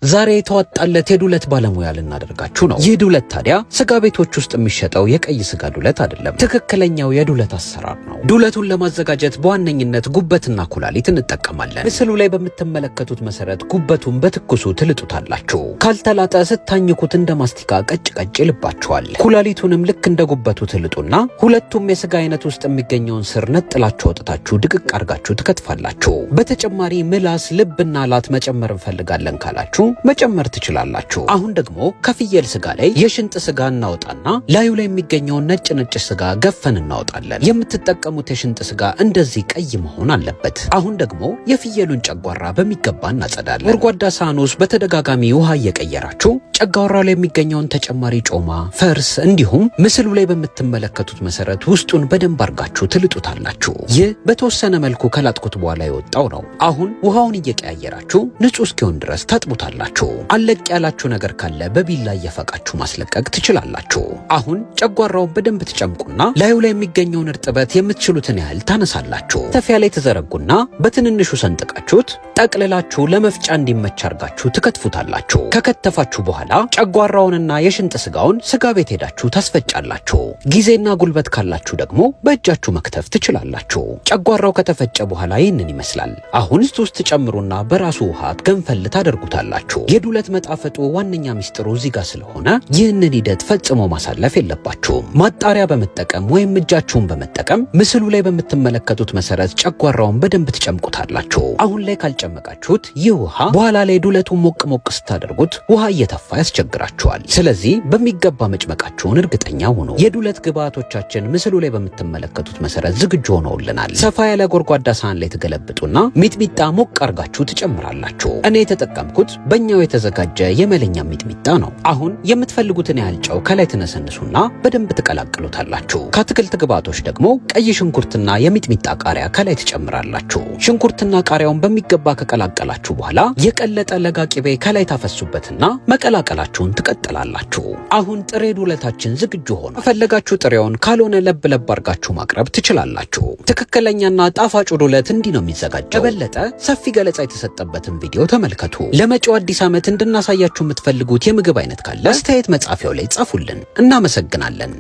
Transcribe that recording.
ዛሬ የተዋጣለት የዱለት ባለሙያ ልናደርጋችሁ ነው። ይህ ዱለት ታዲያ ስጋ ቤቶች ውስጥ የሚሸጠው የቀይ ስጋ ዱለት አይደለም። ትክክለኛው የዱለት አሰራር ነው። ዱለቱን ለማዘጋጀት በዋነኝነት ጉበትና ኩላሊት እንጠቀማለን። ምስሉ ላይ በምትመለከቱት መሰረት ጉበቱን በትኩሱ ትልጡታላችሁ። ካልተላጠ ስታኝኩት እንደ ማስቲካ ቀጭ ቀጭ ይልባችኋል። ኩላሊቱንም ልክ እንደ ጉበቱ ትልጡና ሁለቱም የስጋ አይነት ውስጥ የሚገኘውን ስር ነጥላችሁ አውጥታችሁ ድቅቅ አርጋችሁ ትከትፋላችሁ። በተጨማሪ ምላስ፣ ልብና ላት መጨመር እንፈልጋለን ካላችሁ መጨመር ትችላላችሁ። አሁን ደግሞ ከፍየል ስጋ ላይ የሽንጥ ስጋ እናወጣና ላዩ ላይ የሚገኘውን ነጭ ስጋ ገፈን እናወጣለን። የምትጠቀሙት የሽንጥ ስጋ እንደዚህ ቀይ መሆን አለበት። አሁን ደግሞ የፍየሉን ጨጓራ በሚገባ እናጸዳለን። ጎድጓዳ ሳህን ውስጥ በተደጋጋሚ ውሃ እየቀየራችሁ ጨጓራው ላይ የሚገኘውን ተጨማሪ ጮማ፣ ፈርስ እንዲሁም ምስሉ ላይ በምትመለከቱት መሰረት ውስጡን በደንብ አርጋችሁ ትልጡታላችሁ። ይህ በተወሰነ መልኩ ከላጥኩት በኋላ የወጣው ነው። አሁን ውሃውን እየቀያየራችሁ ንጹህ እስኪሆን ድረስ ታጥቡታላችሁ። አለቅ ያላችሁ ነገር ካለ በቢላ እየፈቃችሁ ማስለቀቅ ትችላላችሁ። አሁን ጨጓራውን በደንብ ትጨምቁና ላዩ ላይ የሚገኘውን እርጥበት የምትችሉትን ያህል ታነሳላችሁ። ተፊያ ላይ ተዘረጉና በትንንሹ ሰንጥቃችሁት ጠቅልላችሁ ለመፍጫ እንዲመች አርጋችሁ ትከትፉታላችሁ። ከከተፋችሁ በኋላ ጨጓራውንና የሽንጥ ስጋውን ስጋ ቤት ሄዳችሁ ታስፈጫላችሁ። ጊዜና ጉልበት ካላችሁ ደግሞ በእጃችሁ መክተፍ ትችላላችሁ። ጨጓራው ከተፈጨ በኋላ ይህንን ይመስላል። አሁን ውስጥ ጨምሩና በራሱ ውሃ ገንፈል ታደርጉታላችሁ። የዱለት መጣፈጡ ዋነኛ ሚስጥሩ እዚህ ጋር ስለሆነ ይህንን ሂደት ፈጽሞ ማሳለፍ የለባችሁም። ማጣሪያ በመጠቀም ወይም እጃችሁን በመጠቀም ምስሉ ላይ በምትመለከቱት መሰረት ጨጓራውን በደንብ ትጨምቁታላችሁ። አሁን ላይ ካልጨመቃችሁት ይህ ውሃ በኋላ ላይ ዱለቱን ሞቅ ሞቅ ስታደርጉት ውሃ እየተፋ ያስቸግራችኋል። ስለዚህ በሚገባ መጭመቃችሁን እርግጠኛ ሁኑ። የዱለት ግብአቶቻችን ምስሉ ላይ በምትመለከቱት መሰረት ዝግጁ ሆነውልናል። ሰፋ ያለ ጎድጓዳ ሳህን ላይ ትገለብጡና ሚጥሚጣ ሞቅ አርጋችሁ ትጨምራላችሁ። እኔ የተጠቀምኩት በእኛው የተዘጋጀ የመለኛ ሚጥሚጣ ነው። አሁን የምትፈልጉትን ያህል ጨው ከላይ ትነሰንሱና በደንብ ትቀላቅሉታላችሁ። ከአትክልት ግብአቶች ደግሞ ቀይ ሽንኩርትና የሚጥሚጣ ቃሪያ ከላይ ትጨምራላችሁ። ሽንኩርትና ቃሪያውን በሚገባ ከቀላቀላችሁ በኋላ የቀለጠ ለጋ ቅቤ ከላይ ታፈሱበትና መቀላቀላችሁን ትቀጥላላችሁ። አሁን ጥሬ ዱለታችን ዝግጁ ሆኗል። ከፈለጋችሁ ጥሬውን፣ ካልሆነ ለብ ለብ አርጋችሁ ማቅረብ ትችላላችሁ። ትክክለኛና ጣፋጩ ዱለት እንዲህ ነው የሚዘጋጀው። የበለጠ ሰፊ ገለጻ የተሰጠበትን ቪዲዮ ተመልከቱ። ለመጪው አዲስ ዓመት እንድናሳያችሁ የምትፈልጉት የምግብ አይነት ካለ አስተያየት መጻፊያው ላይ ጻፉልን። እናመሰግናለን።